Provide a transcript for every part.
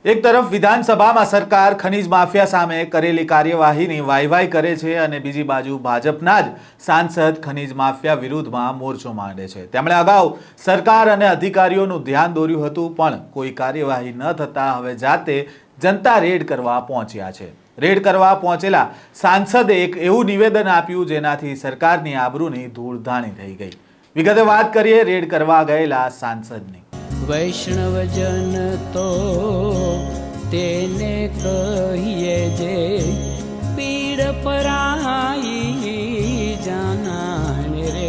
એક તરફ વિધાનસભામાં સરકાર ખનીજ માફિયા સામે કરેલી કાર્યવાહીની વાહવાહી કરે છે અને બીજી બાજુ ભાજપના જ સાંસદ ખનીજ માફિયા વિરુદ્ધમાં મોરચો માંડે છે। તેમણે અગાઉ સરકાર અને અધિકારીઓનું ધ્યાન દોર્યું હતું, પણ કોઈ કાર્યવાહી ન થતાં હવે જાતે જનતા રેડ કરવા પહોંચ્યા છે। રેડ કરવા પહોંચેલા સાંસદે એક એવું નિવેદન આપ્યું જેનાથી સરકારની આબરૂની ધૂળધાણી થઈ ગઈ। વિગતે વાત કરીએ રેડ કરવા ગયેલા સાંસદની। વૈષ્ણવજન તો તેને કહીએ જે પીડ પરાઈ જાનાને રે।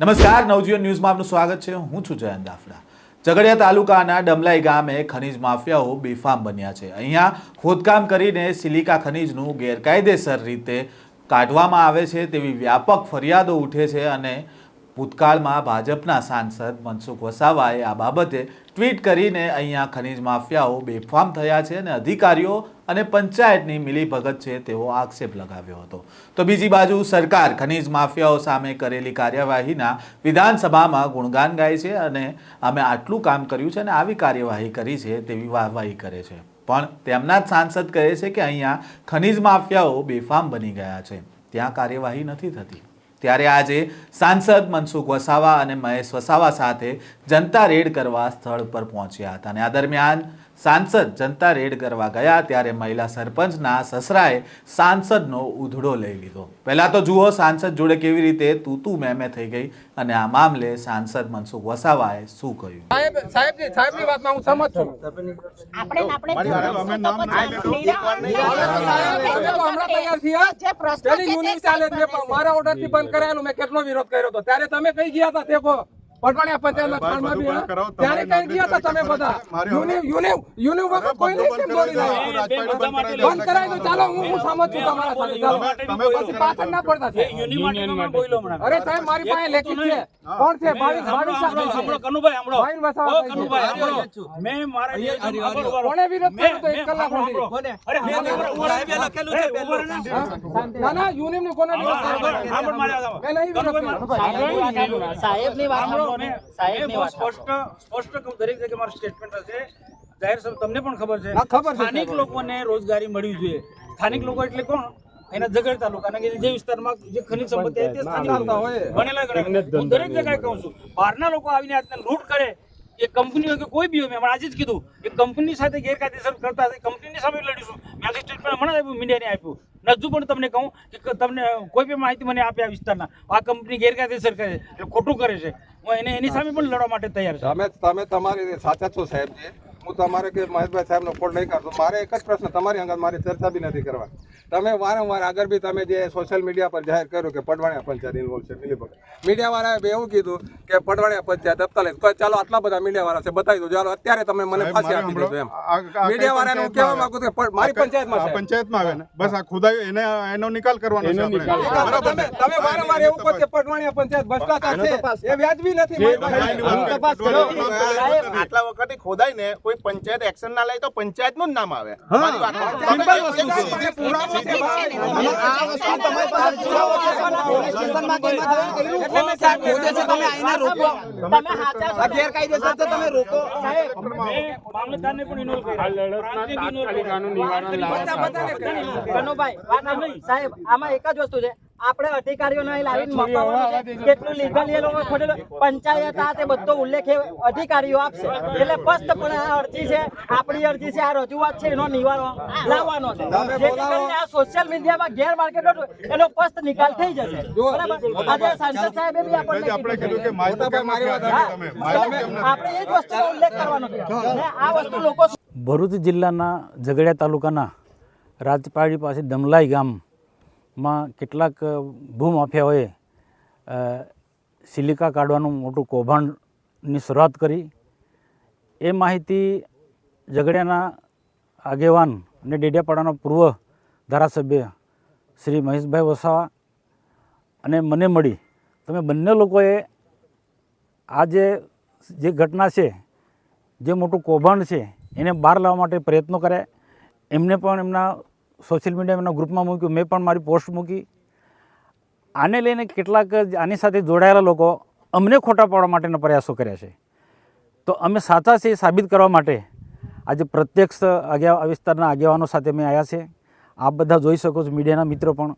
નમસ્કાર, નવજીવન ન્યૂઝમાં આપનું સ્વાગત છે। હું છું જયંત દાફડા। ઝઘડિયા તાલુકાના ડમલાઈ ગામે ખનીજ માફિયાઓ બેફામ બન્યા છે। અહીંયા ખોદકામ કરીને સિલિકા ખનીજનું ગેરકાયદેસર રીતે કાઢવામાં આવે છે તેવી વ્યાપક ફરિયાદો ઉઠે છે અને ભૂતકાળમાં ભાજપના સાંસદ મનસુખ વસાવાએ આ બાબતે ટ્વીટ કરીને અહીંયા ખનીજ માફિયાઓ બેફામ થયા છે અને અધિકારીઓ અને પંચાયતની મિલીભગત છે તેવો આક્ષેપ લગાવ્યો હતો। તો બીજી બાજુ સરકાર ખનીજ માફિયાઓ સામે કરેલી કાર્યવાહીના વિધાનસભામાં ગુણગાન ગાય છે અને અમે આટલું કામ કર્યું છે અને આવી કાર્યવાહી કરી છે તેવી વાહવાહી કરે છે, પણ તેમના જ સાંસદ કહે છે કે અહીંયા ખનીજ માફિયાઓ બેફામ બની ગયા છે, ત્યાં કાર્યવાહી નથી થતી। ત્યારે આજે સાંસદ મનસુખ વસાવા અને મહેશ વસાવા સાથે જનતા રેડ કરવા સ્થળ પર પહોંચ્યા હતા અને આ દરમિયાન સાંસદ જનતા રેડ કરવા ગયા ત્યારે મહિલા સરપંચના સસરાએ સાંસદનો ઉધડો લઈ લીધો। પહેલા તો જુઓ સાંસદ જોડે કેવી રીતે તૂતું મેમે થઈ ગઈ અને આ મામલે સાંસદ મનસુખ વસાવાએ શું કહ્યું। સાહેબની વાતમાં હું સમજ છું। મારા ઓર્ડર થી બંધ કરાયેલું મેં કેટલો વિરોધ કર્યો હતો ત્યારે તમે કઈ ગયા હતા? તે પટવાણિયા પંચાયતના સ્થાનમાં બી ત્યારે કઈ ગયા હતા તમે બધા? યુનિ વગર કોઈ નહીં કેમ બોલી રહ્યા? બંધ કરાવી દો, ચાલો હું સમજ છું તમારા સાથે, ચાલો પછી પાછળ ના પડતા છે। અરે સાહેબ મારી પાસે લેખિત છે। કોણ છે? કોણે વિરોધ કર્યો તો 1 કલાક ના ના યુનિયન ને કોને વિરોધ કર્યો? મેં નહીં વિરોધ કર્યો સાહેબની વાત સ્પષ્ટ દરેક જગ્યાએ મારું સ્ટેટમેન્ટ હશે જાહેર સભા, તમને પણ ખબર છે। સ્થાનિક લોકોને રોજગારી મળવી જોઈએ। સ્થાનિક લોકો એટલે કોણ? એના ઝઘડ તાલુકાના કે જે વિસ્તારમાં જે ખનિજ સંપત્તિ તે સ્થાનિક બનેલા ગણે। હું દરેક જગ્યાએ કહું છું, બહારના લોકો આવીને આજને લૂંટ કરે, એ કંપની હોય કે કોઈ બી હોય, મેં આજે જ કીધું એ કંપની સાથે ગેરકાયદેસર કરતા કંપનીની સામે લડીશું। મેં આજે સ્ટેટમેન્ટ હમણાં આપ્યું, મીડિયાને આપ્યું। હજુ પણ તમને કહું કે તમને કોઈ પણ માહિતી મને આપે આ વિસ્તારના, આ કંપની ગેરકાયદેસર કરે છે એટલે ખોટું કરે છે, હું એની સામે પણ લડવા માટે તૈયાર છું। તમે તમારી સાચા છો સાહેબજી, હું તમારે કે મહેશભાઈ સાહેબનો ફોન નહીં કરતો। મારે એક જ પ્રશ્ન, તમારી અંગત મારી ચર્ચા બી નથી કરવા। તમે વારંવાર આગળ બી તમે જે સોશિયલ મીડિયા પર જાહેર કર્યું કે પડવાણિયા પંચાયત ઇન્વોલ્વ છે મિલીભગત, મીડિયાવાળાએ એવું કીધું કે પડવાણિયા પંચાયત હપ્તા લે, ચાલો આટલા બધા મીડિયાવાળા છે બતાવી દો, ચાલો અત્યારે તમે મને ફાંસી આપી દીધું એમ। મીડિયાવાળાને હું કહેવા માંગુ છું કે મારી પંચાયતમાં આવે ને બસ આ ખુદાઈ એનો નિકાલ કરવાનો છે આપણે। તમે વારંવાર એવું કહો કે પડવાણિયા પંચાયત ભ્રષ્ટાચાર છે, એ વ્યાજબી નથી। આટલા વખતે ખોદાય ને કોઈ પંચાયત એક્શન ના લે તો પંચાયત નું જ નામ આવે। મામલતદારને પણ ઇન્વોલ્વ સાહેબ આમાં એક જ વસ્તુ છે, આપણે અધિકારીઓને લાવીને મપાવવાનું છે, કેટલું લીગલ એ લોકો ખોટેલું પંચાયત આ તે બધો ઉલ્લેખ અધિકારીઓ આપશે, એટલે સ્પષ્ટ પણ આ અરજી છે, આપણી અરજી છે, આ રજૂઆત છે, એનો નિવારો લાવવાનો છે, જેથી કરીને આ સોશિયલ મીડિયામાં ગેરમાર્કેટ એનો સ્પષ્ટ નિકાલ થઈ જશે। બરાબર, આજે સાંસદ સાહેબે બી આપણે કીધું કે આપણે એ જ વસ્તુનો ઉલ્લેખ કરવાનો છે અને આ વસ્તુ લોકો ભરૂચ જિલ્લાના ઝઘડિયા તાલુકાના રાજપાડી પાસે ડમલાઈ ગામમાં કેટલાક ભૂમાફિયાઓએ સિલિકા કાઢવાનું મોટું કૌભાંડની શરૂઆત કરી। એ માહિતી ઝઘડિયાના આગેવાન અને ડેડિયાપાડાના પૂર્વ ધારાસભ્ય શ્રી મહેશભાઈ વસાવા અને મને મળી તમે બંને લોકોએ આ જે ઘટના છે, જે મોટું કૌભાંડ છે, એને બહાર લાવવા માટે પ્રયત્નો કર્યા। એમને પણ એમના સોશિયલ મીડિયા એમના ગ્રુપમાં મૂક્યું, મેં પણ મારી પોસ્ટ મૂકી। આને લઈને કેટલાક આની સાથે જોડાયેલા લોકો અમને ખોટા પાડવા માટેના પ્રયાસો કર્યા છે। તો અમે સાચા છે એ સાબિત કરવા માટે આજે પ્રત્યક્ષ આ વિસ્તારના આગેવાનો સાથે અમે આવ્યા છે. આપ બધા જોઈ શકો છો, મીડિયાના મિત્રો પણ,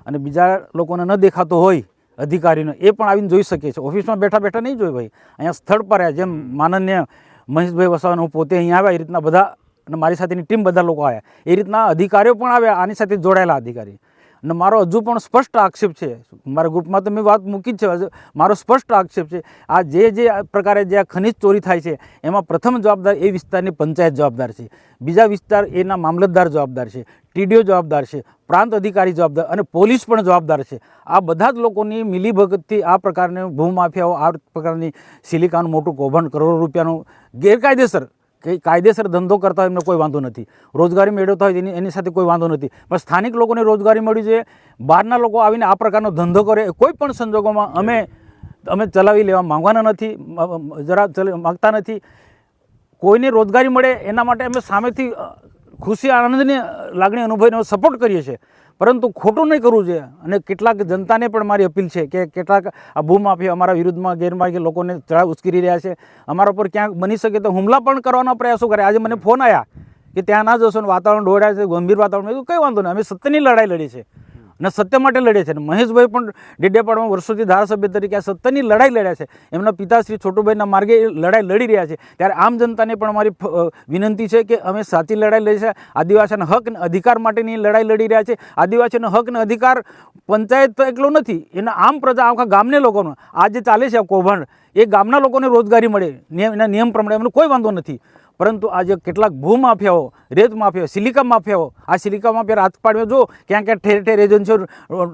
અને બીજા લોકોને ન દેખાતો હોય અધિકારીનો એ પણ આવીને જોઈ શકે છે. ઓફિસમાં બેઠા બેઠા નહીં જોઈ ભાઈ, અહીંયા સ્થળ પર આવ્યા. જેમ માનનીય મહેશભાઈ વસાવાને હું પોતે અહીંયા આવ્યા એ રીતના બધા, અને મારી સાથેની ટીમ બધા લોકો આવ્યા એ રીતના અધિકારીઓ પણ આવ્યા, આની સાથે જોડાયેલા અધિકારી. અને મારો હજુ પણ સ્પષ્ટ આક્ષેપ છે, મારા ગ્રુપમાં તો મેં વાત મૂકી જ છે, મારો સ્પષ્ટ આક્ષેપ છે આ જે પ્રકારે જે આ ખનિજ ચોરી થાય છે એમાં પ્રથમ જવાબદાર એ વિસ્તારની પંચાયત જવાબદાર છે, બીજા વિસ્તાર એના મામલતદાર જવાબદાર છે, ટીડીઓ જવાબદાર છે, પ્રાંત અધિકારી જવાબદાર અને પોલીસ પણ જવાબદાર છે. આ બધા જ લોકોની મિલીભગતથી આ પ્રકારની ભૂમાફિયાઓ આ પ્રકારની સિલિકાનું મોટું કૌભાંડ, કરોડો રૂપિયાનું ગેરકાયદેસર કાયદેસર ધંધો કરતા હોય એમને કોઈ વાંધો નથી, રોજગારી મેળવતા હોય એની સાથે કોઈ વાંધો નથી, પણ સ્થાનિક લોકોને રોજગારી મળવી જોઈએ. બહારના લોકો આવીને આ પ્રકારનો ધંધો કરે કોઈ પણ સંજોગોમાં અમે ચલાવી લેવા માંગવાના નથી, માગતા નથી. કોઈને રોજગારી મળે એના માટે અમે સામેથી ખુશી આનંદની લાગણી અનુભવીને સપોર્ટ કરીએ છીએ, પરંતુ ખોટું નહીં કરવું જોઈએ. અને કેટલાક જનતાને પણ મારી અપીલ છે કે કેટલાક આ ભૂમાફિયા અમારા વિરુદ્ધમાં ગેરમાર્ગે લોકોને ચડાવ ઉશ્કેરી રહ્યા છે, અમારા ઉપર ક્યાંક બની શકે તો હુમલા પણ કરવાના પ્રયાસો કરે. આજે મને ફોન આવ્યા કે ત્યાં ના જશો ને વાતાવરણ દોડાય છે, ગંભીર વાતાવરણ. કંઈ વાંધો નહીં, અમે સત્યની લડાઈ લડી છે અને સત્ય માટે લડે છે. મહેશભાઈ પણ ડેડિયાપાડામાં વર્ષોથી ધારાસભ્ય તરીકે આ સત્યની લડાઈ લડ્યા છે. એમના પિતાશ્રી છોટુભાઈના માર્ગે લડાઈ લડી રહ્યા છે. ત્યારે આમ જનતાને પણ અમારી વિનંતી છે કે અમે સાચી લડાઈ લડી છે. આદિવાસીના હક અને અધિકાર માટેની લડાઈ લડી રહ્યા છે. આદિવાસીનો હક અને અધિકાર પંચાયત તો એકલો નથી, એના આમ પ્રજા આખા ગામને લોકોનો આ જે ચાલે છે આ કૌભાંડ, એ ગામના લોકોને રોજગારી મળે એના નિયમ પ્રમાણે એમનો કોઈ વાંધો નથી. પરંતુ આજે કેટલાક ભૂમાફિયાઓ, રેત માફિયાઓ, સિલિકા માફિયાઓ, આ સિલિકા માફિયા રાજપાડમાં જો ક્યાં ક્યાં ઠેર ઠેર એજન્સીઓ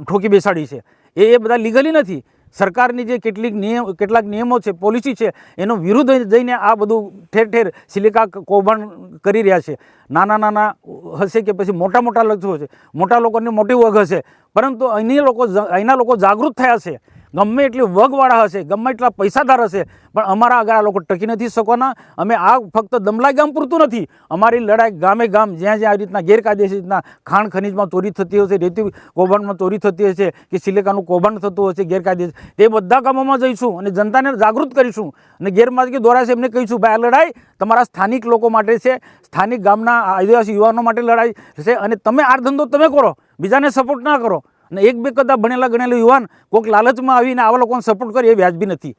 ઠોકી બેસાડી છે. એ બધા લીગલી નથી. સરકારની જે કેટલાક નિયમો છે, પોલિસી છે, એનો વિરુદ્ધ જઈને આ બધું ઠેર ઠેર સિલિકા કૌભાંડ કરી રહ્યા છે. નાના હશે કે પછી મોટા લક્ષો છે, મોટા લોકોની મોટી વગ હશે, પરંતુ અહીંના લોકો જાગૃત થયા છે. ગમે એટલી વગવાળા હશે, ગમે એટલા પૈસાદાર હશે, પણ અમારા આગળ આ લોકો ટકી નથી શકવાના. અમે આ ફક્ત દમલાઈ ગામ પૂરતું નથી, અમારી લડાઈ ગામે ગામ જ્યાં જ્યાં આવી રીતના ગેરકાયદેસર રીતના ખાણ ખનીજમાં ચોરી થતી હશે, રેતી કૌભાંડમાં ચોરી થતી હશે કે સિલિકાનું કૌભાંડ થતું હશે ગેરકાયદેસર, તે બધા ગામોમાં જઈશું અને જનતાને જાગૃત કરીશું અને ગેરમાર્ગે દોરાશે એમને કહીશું ભાઈ આ લડાઈ તમારા સ્થાનિક લોકો માટે છે, સ્થાનિક ગામના આદિવાસી યુવાનો માટે લડાઈ છે, અને તમે આ ધંધો તમે કરો, બીજાને સપોર્ટ ના કરો. અને એક બે કદાચ ભણેલા ગણેલા યુવાન કોઈક લાલચમાં આવીને આવા લોકોને સપોર્ટ કરે એ વ્યાજબી નથી.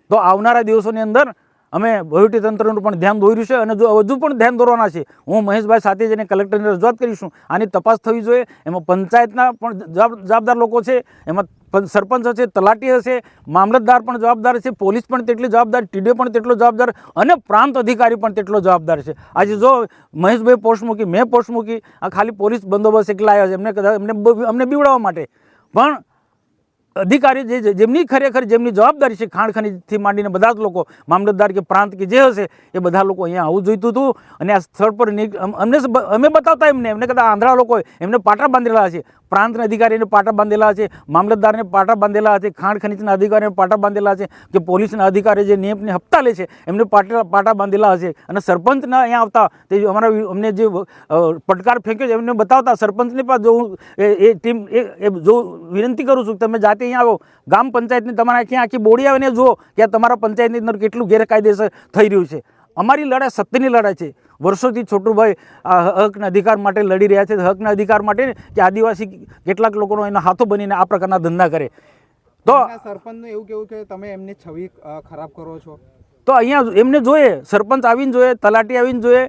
તો આવનારા દિવસોની અંદર અમે વહીવટીતંત્રનું પણ ધ્યાન દોર્યું છે અને હજુ પણ ધ્યાન દોરવાના છે. હું મહેશભાઈ સાથે જઈને કલેક્ટરને રજૂઆત કરીશું. આની તપાસ થવી જોઈએ. એમાં પંચાયતના પણ જવાબદાર લોકો છે, એમાં સરપંચ હશે, તલાટી હશે, મામલતદાર પણ જવાબદાર છે, પોલીસ પણ તેટલી જવાબદાર, ટીડીઓ પણ તેટલો જવાબદાર અને પ્રાંત અધિકારી પણ તેટલો જવાબદાર છે. આજે જો મહેશભાઈ પોસ્ટ મૂકી, મેં પોસ્ટ મૂકી, આ ખાલી પોલીસ બંદોબસ્ત એકલા આવ્યા છે અમને બીવડાવવા માટે, પણ અધિકારી જેમની ખરેખર જેમની જવાબદારી છે, ખાણ ખનીજથી માંડીને બધા જ લોકો, મામલતદાર કે પ્રાંત કે જે હશે એ બધા લોકો અહીંયા આવવું જોઈતું હતું. અને આ સ્થળ પર અમે બતાવતા એમને કદાચ આંધળા લોકો એમને પાટા બાંધેલા છે, પ્રાંતના અધિકારીને પાટા બાંધેલા છે, મામલતદારને પાટા બાંધેલા છે, ખાણ ખનીજના અધિકારીને પાટા બાંધેલા છે, કે પોલીસના અધિકારી જે નિયમને હપ્તા લે છે એમને પાટા બાંધેલા હશે. અને સરપંચના અહીંયા આવતા તે અમને જે પડકાર ફેંક્યો છે એમને બતાવતા સરપંચની પાસે જો હું એ ટીમ જો વિનંતી કરું છું તમે જાતે અહીંયા આવો, ગામ પંચાયતની તમારા ક્યાં આખી બોડી આવે ને જુઓ કે તમારા પંચાયતની અંદર કેટલું ગેરકાયદેસર થઈ રહ્યું છે. અમારી લડાઈ સત્યની લડાઈ છે. વર્ષોથી છોટુભાઈ આ હકના અધિકાર માટે લડી રહ્યા છે. હકના અધિકાર માટે કે આદિવાસી કેટલાક લોકોનો એના હાથો બનીને આ પ્રકારના ધંધા કરે. તો સરપંચનું એવું કેવું કે તમે એમની છબી ખરાબ કરો છો, તો અહીંયા એમને જોઈએ, સરપંચ આવીને જોઈએ, તલાટી આવીને જોઈએ,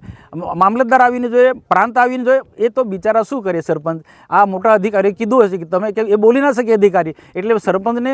મામલતદાર આવીને જોઈએ, પ્રાંત આવીને જોઈએ. એ તો બિચારા શું કરે સરપંચ? આ મોટા અધિકારીએ કીધું હશે કે તમે એ બોલી ના શકે અધિકારી, એટલે સરપંચને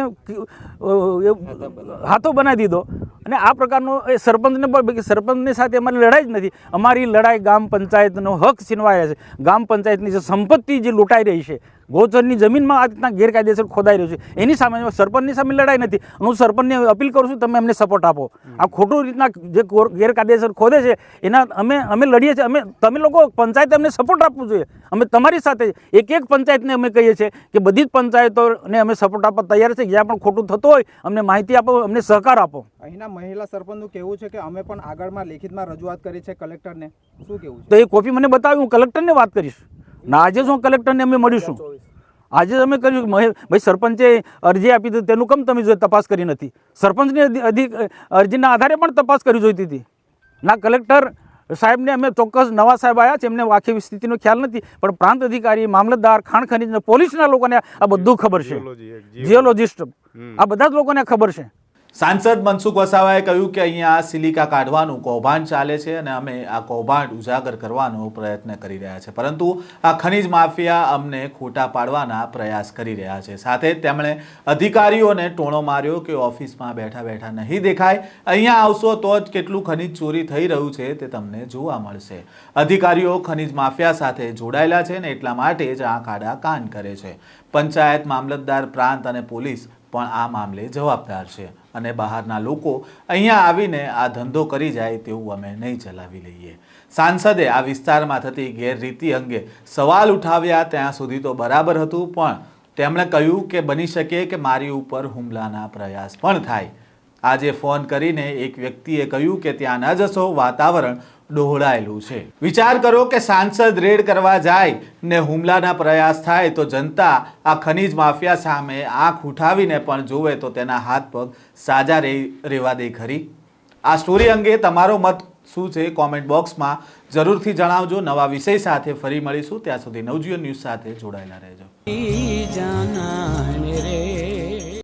હાથો બનાવી દીધો. અને આ પ્રકારનો એ સરપંચની સાથે અમારી લડાઈ જ નથી. અમારી લડાઈ ગામ પંચાયતનો હક છીનવાયા છે, ગામ પંચાયતની જે સંપત્તિ જે લૂંટાઈ રહી છે, ગોચરની જમીનમાં આ રીતના ગેરકાયદેસર ખોદાઈ રહ્યું છે, એની સામે સરપંચની સામે લડાઈ નથી. હું સરપંચને અપીલ કરું છું તમે અમને સપોર્ટ આપો. આ ખોટું રીતના જે ગેરકાયદેસર ખોદે છે એના અમે લડીએ છીએ. તમે લોકો પંચાયત અમને સપોર્ટ આપવું જોઈએ. અમે તમારી સાથે એક પંચાયતને અમે કહીએ છીએ કે બધી જ પંચાયતોને અમે સપોર્ટ આપવા તૈયાર છે. જ્યાં પણ ખોટું થતું હોય અમને માહિતી આપો, અમને સહકાર આપો. અહીંના મહિલા સરપંચનું કહેવું છે કે અમે પણ આગળમાં લેખિતમાં રજૂઆત કરી છે કલેક્ટરને, શું કહેવું છે? તો એ કોપી મને બતાવી, હું કલેક્ટરને વાત કરીશ. ના આજે જ હું કલેક્ટરને અમે મળીશું. આજે અમે કર્યું કે ભાઈ સરપંચે અરજી આપી હતી તેનું કેમ તમે તપાસ કરી નથી? સરપંચની અરજીના આધારે પણ તપાસ કરવી જોઈતી હતી. ના કલેક્ટર સાહેબને અમે ચોક્કસ નવા સાહેબ આવ્યા છે, એમને આખી સ્થિતિનો ખ્યાલ નથી, પણ પ્રાંત અધિકારી, મામલતદાર, ખાણ ખનીજ, પોલીસના લોકોને આ બધું ખબર છે, જીઓલોજિસ્ટ, આ બધા જ લોકોને ખબર છે. સાંસદ મનસુખ વસાવાએ કહ્યું કે અહીંયા સિલિકા કાઢવાનું કૌભાંડ ચાલે છે અને અમે આ કૌભાંડ ઉજાગર કરવાનો પ્રયત્ન કરી રહ્યા છે, પરંતુ આ ખનીજ માફિયા અમને ખોટા પાડવાના પ્રયાસ કરી રહ્યા છે. સાથે જ તેમણે અધિકારીઓને ટોણો માર્યો કે ઓફિસમાં બેઠા બેઠા નહીં દેખાય, અહીંયા આવશો તો જ કેટલું ખનીજ ચોરી થઈ રહ્યું છે તે તમને જોવા મળશે. અધિકારીઓ ખનીજ માફિયા સાથે જોડાયેલા છે ને એટલા માટે જ આંખ આડા કાન કરે છે. પંચાયત, મામલતદાર, પ્રાંત અને પોલીસ પણ આ મામલે જવાબદાર છે અને બહારના લોકો અહીંયા આવીને આ ધંધો કરી જાય તેવું અમે નહીં ચલાવી લઈએ. સાંસદે આ વિસ્તારમાં થતી ગેરરીતિ અંગે સવાલ ઉઠાવ્યા ત્યાં સુધી તો બરાબર હતું, પણ તેમણે કહ્યું કે બની શકે કે મારી ઉપર હુમલાના પ્રયાસ પણ થાય. આજે ફોન કરીને એક વ્યક્તિએ કહ્યું કે ત્યાં ન જશો, વાતાવરણ ડહોળાયેલું છે. વિચાર કરો કે સાંસદ રેડ કરવા જાય ને હુમલાના પ્રયાસ થાય તો જનતા આ ખનીજ માફિયા સામે આંખ ઉઠાવીને પણ જોવે તો તેના હાથ પગ સાજા રહેવા દે ખરી? આ સ્ટોરી અંગે તમારો મત શું છે કોમેન્ટ બોક્સમાં જરૂરથી જણાવજો. નવા વિષય સાથે ફરી મળીશું, ત્યાં સુધી નવજીવન ન્યૂઝ સાથે જોડાયેલા રહેજો.